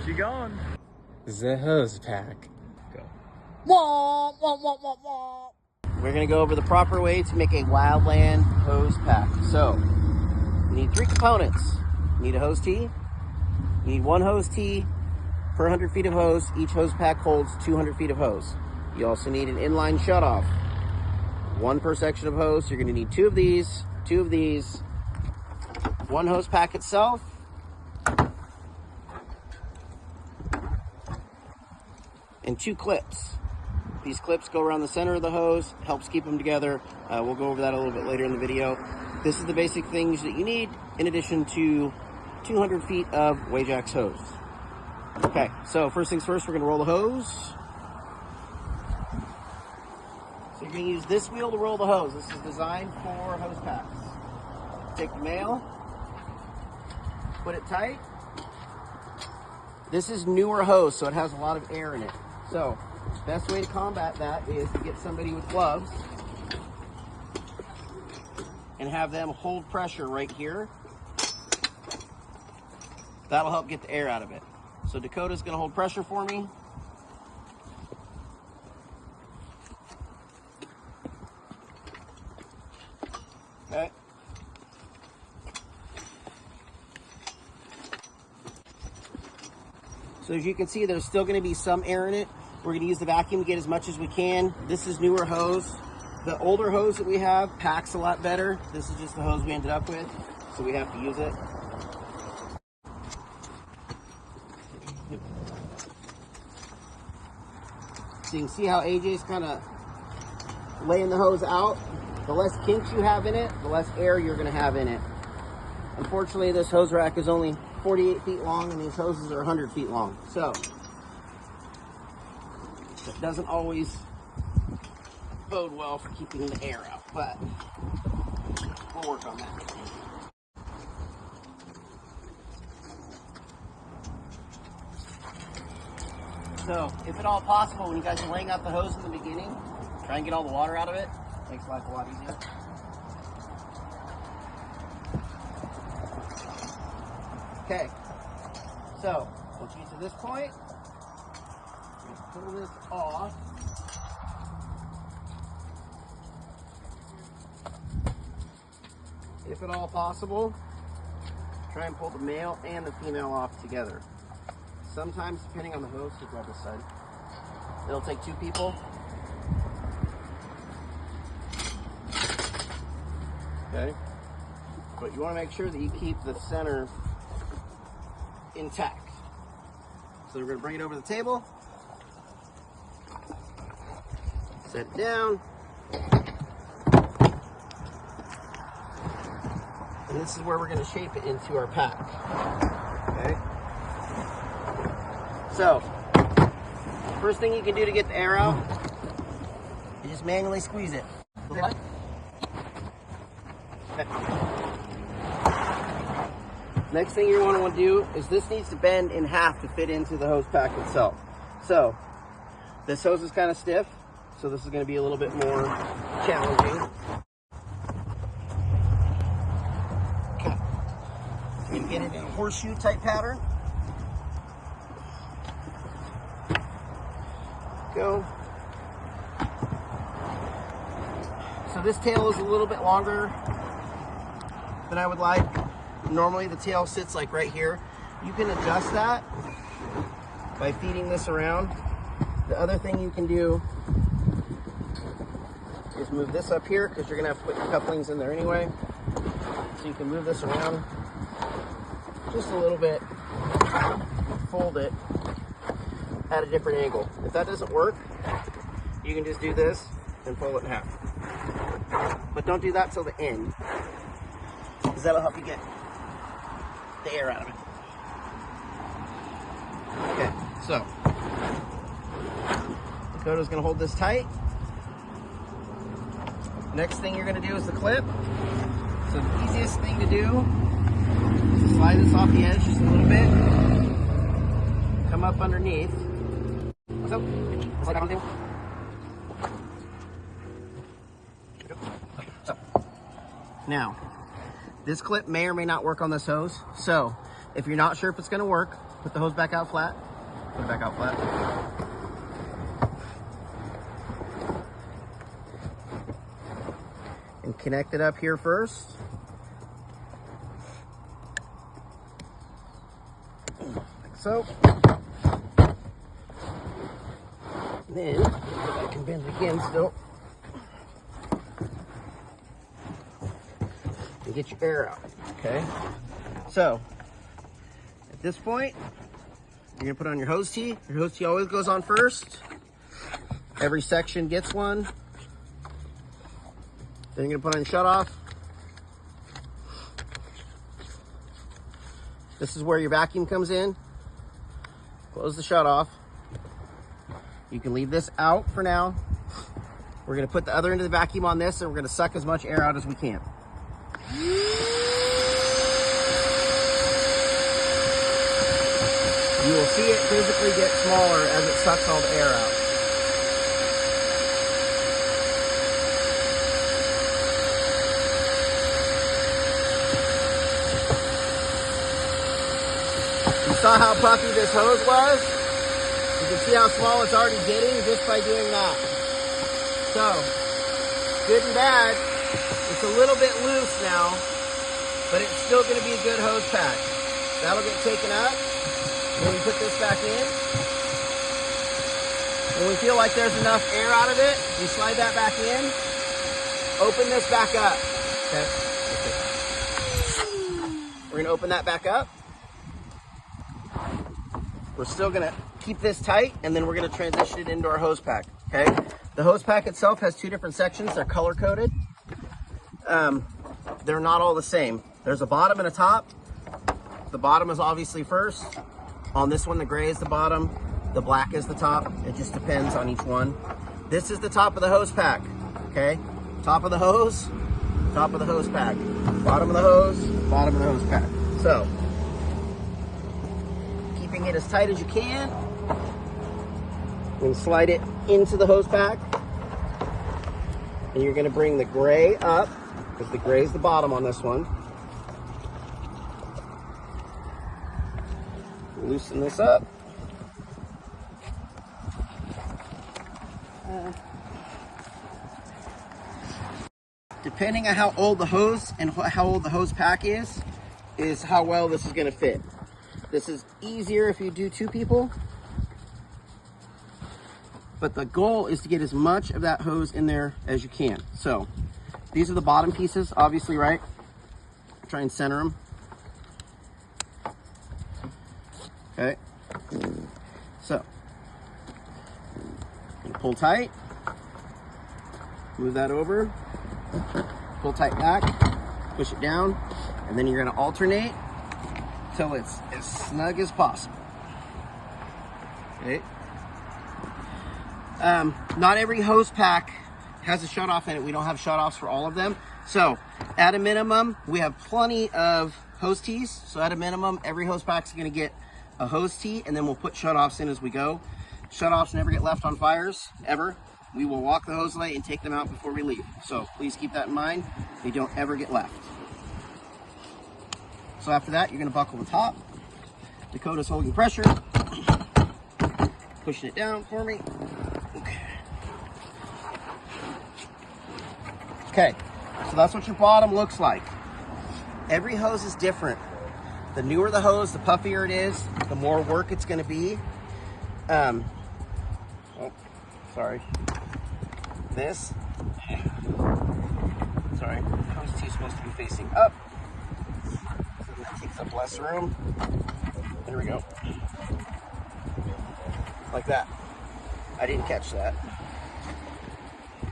she going. The hose pack. Go. We're gonna go over the proper way to make a wildland hose pack. So, you need 3 components. You need a hose tee. You need 1 hose tee per 100 feet of hose. Each hose pack holds 200 feet of hose. You also need an inline shutoff. 1 per section of hose. You're gonna need 2 of these, 2 of these, 1 hose pack itself, and 2 clips. These clips go around the center of the hose, helps keep them together. We'll go over that a little bit later in the video. This is the basic things that you need in addition to 200 feet of Wajax hose. Okay, so first things first, we're gonna roll the hose. So you're gonna use this wheel to roll the hose. This is designed for hose packs. Take the male, put it tight. This is newer hose, so it has a lot of air in it. So, best way to combat that is to get somebody with gloves and have them hold pressure right here. That'll help get the air out of it. So Dakota's gonna hold pressure for me. Okay. So as you can see, there's still gonna be some air in it. We're gonna use the vacuum to get as much as we can. This is newer hose. The older hose that we have packs a lot better. This is just the hose we ended up with, so we have to use it. So you can see how AJ's kind of laying the hose out. The less kinks you have in it, the less air you're gonna have in it. Unfortunately, this hose rack is only 48 feet long and these hoses are 100 feet long. So, it doesn't always bode well for keeping the air out, but we'll work on that. So, if at all possible, when you guys are laying out the hose in the beginning, try and get all the water out of it. Makes life a lot easier. Okay, so once you get to this point, pull this off. If at all possible, try and pull the male and the female off together. Sometimes, depending on the hose, to grab this side, it'll take 2 people. Okay, but you want to make sure that you keep the center intact. So we're going to bring it over the table, set it down, and this is where we're going to shape it into our pack. Okay, so first thing you can do to get the air out is just manually squeeze it. Okay. Next thing you're going to want to do is this needs to bend in half to fit into the hose pack itself. So this hose is kind of stiff, so this is going to be a little bit more challenging. Okay. So you get it in a horseshoe type pattern. Go. So this tail is a little bit longer than I would like. Normally the tail sits like right here. You can adjust that by feeding this around. The other thing you can do is move this up here because you're gonna have to put your couplings in there anyway. So you can move this around just a little bit, fold it at a different angle. If that doesn't work, you can just do this and pull it in half. But don't do that till the end, because that'll help you get the air out of it. Okay, so Dakota's gonna hold this tight. Next thing you're gonna do is the clip. So the easiest thing to do is to slide this off the edge just a little bit, come up underneath. So, slide down the table. So, now, This clip may or may not work on this hose. So if you're not sure if it's gonna work, put the hose back out flat. Put it back out flat. And connect it up here first. Like so. And then I can bend it again still. And get your air out, okay? So, at this point, you're gonna put on your hose tee. Your hose tee always goes on first. Every section gets one. Then you're gonna put on your shut off. This is where your vacuum comes in. Close the shut off. You can leave this out for now. We're gonna put the other end of the vacuum on this and we're gonna suck as much air out as we can. You will see it physically get smaller as it sucks all the air out. You saw how puffy this hose was? You can see how small it's already getting just by doing that. So, good and bad. It's a little bit loose now, but it's still going to be a good hose pack. That'll get taken up. When we put this back in, when we feel like there's enough air out of it, we slide that back in, open this back up. Okay. We're gonna open that back up. We're still gonna keep this tight, and then we're gonna transition it into our hose pack, okay? The hose pack itself has two different sections. They're color-coded. They're not all the same. There's a bottom and a top. The bottom is obviously first. On this one, the gray is the bottom, the black is the top. It just depends on each one. This is the top of the hose pack, okay? Top of the hose pack. Bottom of the hose, bottom of the hose pack. So, keeping it as tight as you can. And slide it into the hose pack. And you're gonna bring the gray up, because the gray is the bottom on this one. Loosen this up. Depending on how old the hose and how old the hose pack is how well this is going to fit. This is easier if you do two people, but the goal is to get as much of that hose in there as you can. So these are the bottom pieces, obviously, right? Try and center them. Okay, so pull tight, move that over, pull tight back, push it down, and then you're going to alternate till it's as snug as possible. Okay. Not every hose pack has a shut-off in it. We don't have shut-offs for all of them. So at a minimum, we have plenty of hose tees. So at a minimum, every hose pack is going to get a hose tee, and then we'll put shut-offs in as we go. Shut-offs never get left on fires, ever. We will walk the hose light and take them out before we leave. So please keep that in mind. They don't ever get left. So after that, you're gonna buckle the top. Dakota's holding pressure. Pushing it down for me. Okay, so that's what your bottom looks like. Every hose is different. The newer the hose, the puffier it is, the more work it's going to be. Oh, sorry. This. Sorry, hose tee is supposed to be facing up. So that takes up less room. There we go. Like that. I didn't catch that.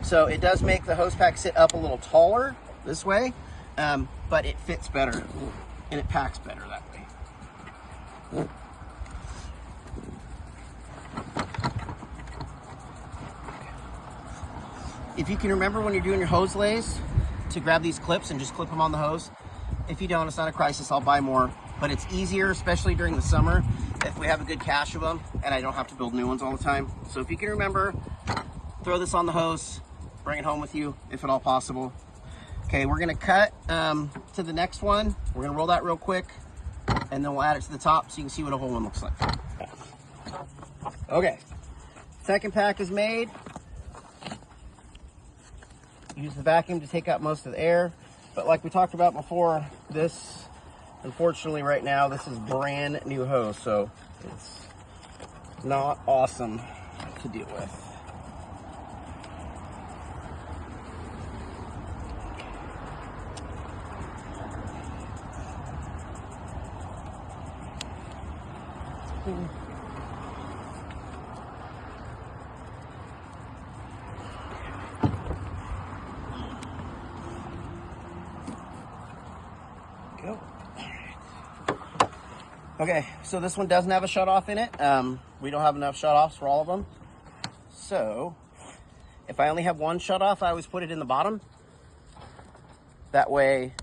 So it does make the hose pack sit up a little taller this way, but it fits better. And it packs better that way. If you can remember when you're doing your hose lays to grab these clips and just clip them on the hose. If you don't, it's not a crisis, I'll buy more. But it's easier, especially during the summer, if we have a good cache of them and I don't have to build new ones all the time. So if you can remember, throw this on the hose, bring it home with you if at all possible. Okay, we're gonna cut to the next one. We're gonna roll that real quick, and then we'll add it to the top so you can see what a whole one looks like. Okay, second pack is made. Use the vacuum to take out most of the air, but like we talked about before, this, unfortunately right now, this is brand new hose, so it's not awesome to deal with. Go. Okay, so this one doesn't have a shut-off in it. We don't have enough shut-offs for all of them. So, if I only have one shut-off, I always put it in the bottom. That way,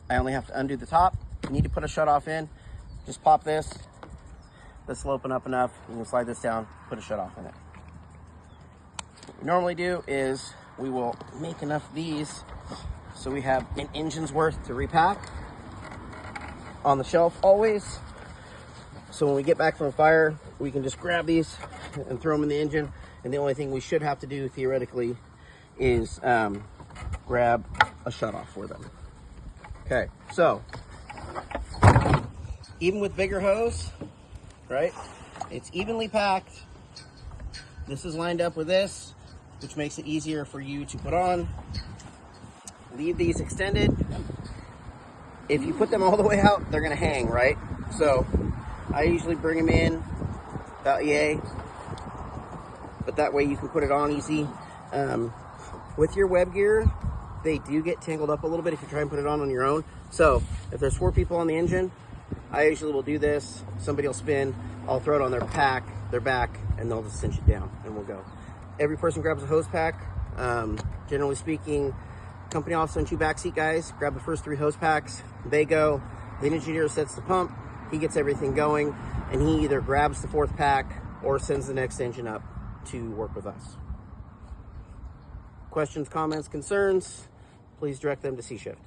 I only have to undo the top. If you need to put a shut-off in, just pop this. This will open up enough. You can slide this down, put a shut-off in it. What we normally do is we will make enough of these so we have an engine's worth to repack on the shelf always. So when we get back from a fire, we can just grab these and throw them in the engine. And the only thing we should have to do theoretically is grab a shutoff for them. Okay, so even with bigger hose, right? It's evenly packed. This is lined up with this, which makes it easier for you to put on. Leave these extended. If you put them all the way out, they're gonna hang, right? So I usually bring them in about yay, but that way you can put it on easy. With your web gear, they do get tangled up a little bit if you try and put it on your own. So if there's 4 people on the engine, I usually will do this. Somebody will spin, I'll throw it on their back, and they'll just cinch it down, and we'll go. Every person grabs a hose pack. Generally speaking, company also sends 2 backseat guys, grab the first 3 hose packs. They go, the engineer sets the pump, he gets everything going, and he either grabs the 4th pack or sends the next engine up to work with us. Questions, comments, concerns, please direct them to C-Shift.